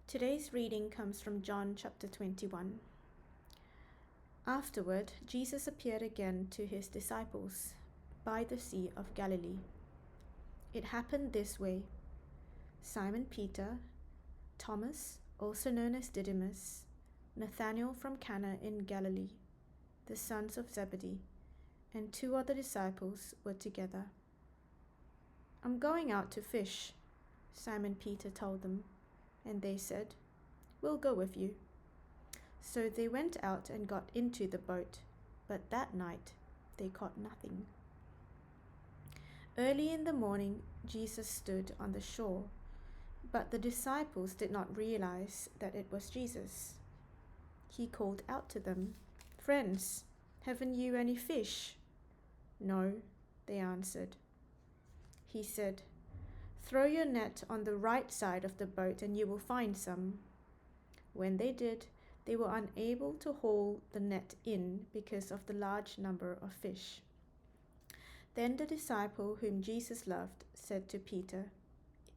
Today's reading comes from John chapter 21. Afterward, Jesus appeared again to his disciples by the Sea of Galilee. It happened this way. Simon Peter, Thomas, also known as Didymus, Nathanael from Cana in Galilee, the sons of Zebedee, and 2 other disciples were together. "I'm going out to fish," Simon Peter told them, and they said, "We'll go with you." So they went out and got into the boat, but that night they caught nothing. Early in the morning, Jesus stood on the shore, but the disciples did not realize that it was Jesus. He called out to them, "Friends, haven't you any fish?" "No," they answered. He said, "Throw your net on the right side of the boat and you will find some." When they did, they were unable to haul the net in because of the large number of fish. Then the disciple whom Jesus loved said to Peter,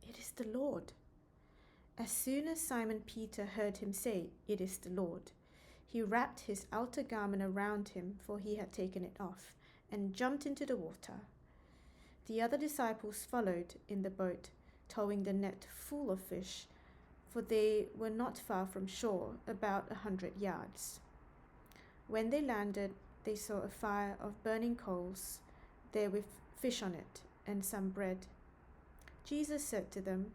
"It is the Lord." As soon as Simon Peter heard him say, "It is the Lord," he wrapped his outer garment around him, for he had taken it off, and jumped into the water. The other disciples followed in the boat, towing the net full of fish, for they were not far from shore, about 100 yards. When they landed, they saw a fire of burning coals there with fish on it and some bread. Jesus said to them,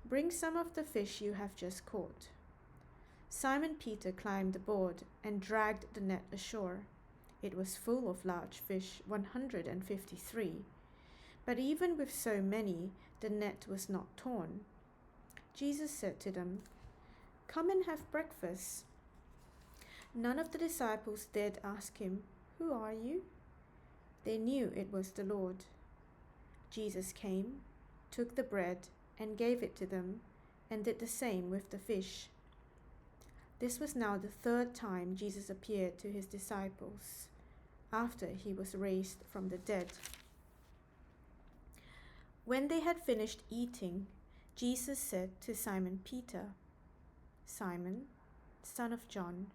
"Bring some of the fish you have just caught." Simon Peter climbed aboard and dragged the net ashore. It was full of large fish, 153. But even with so many, the net was not torn. Jesus said to them, "Come and have breakfast." None of the disciples dared ask him, "Who are you?" They knew it was the Lord. Jesus came, took the bread, and gave it to them, and did the same with the fish. This was now the 3rd time Jesus appeared to his disciples, after he was raised from the dead. When they had finished eating, Jesus said to Simon Peter, "Simon, son of John,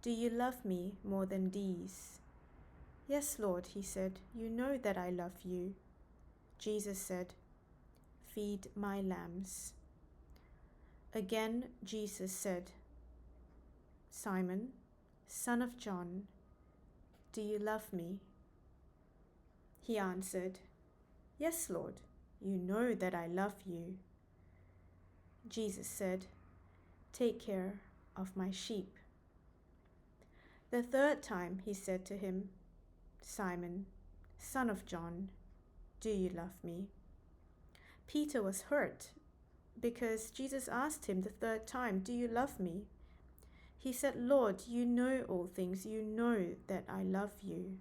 do you love me more than these?" "Yes, Lord," he said, "you know that I love you." Jesus said, "Feed my lambs." Again Jesus said, "Simon, son of John, do you love me?" He answered, "Yes, Lord, you know that I love you." Jesus said, "Take care of my sheep." The 3rd time he said to him, "Simon, son of John, do you love me?" Peter was hurt because Jesus asked him the 3rd time, "Do you love me?" He said, "Lord, you know all things. You know that I love you."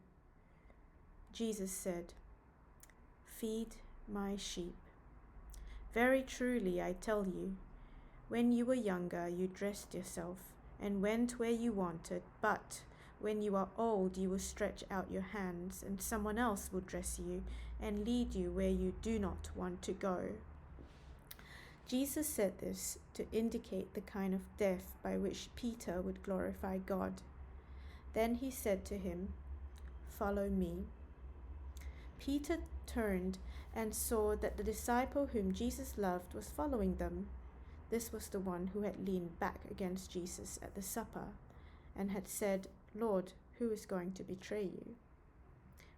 Jesus said, "Feed my sheep. Very truly I tell you, when you were younger you dressed yourself and went where you wanted, but when you are old you will stretch out your hands and someone else will dress you and lead you where you do not want to go." Jesus said this to indicate the kind of death by which Peter would glorify God. Then he said to him, "Follow me." Peter turned and saw that the disciple whom Jesus loved was following them. This was the one who had leaned back against Jesus at the supper and had said, "Lord, who is going to betray you?"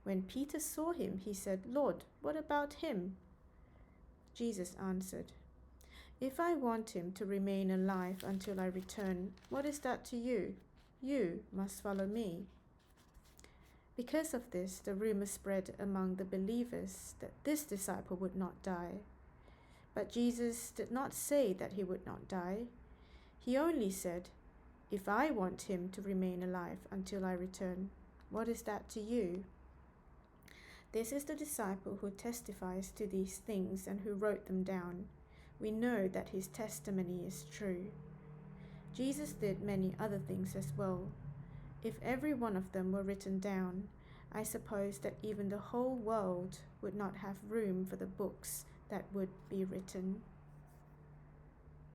When Peter saw him, he said, "Lord, what about him?" Jesus answered, "If I want him to remain alive until I return, what is that to you? You must follow me." Because of this, the rumor spread among the believers that this disciple would not die. But Jesus did not say that he would not die. He only said, "If I want him to remain alive until I return, what is that to you?" This is the disciple who testifies to these things and who wrote them down. We know that his testimony is true. Jesus did many other things as well. If every one of them were written down, I suppose that even the whole world would not have room for the books that would be written.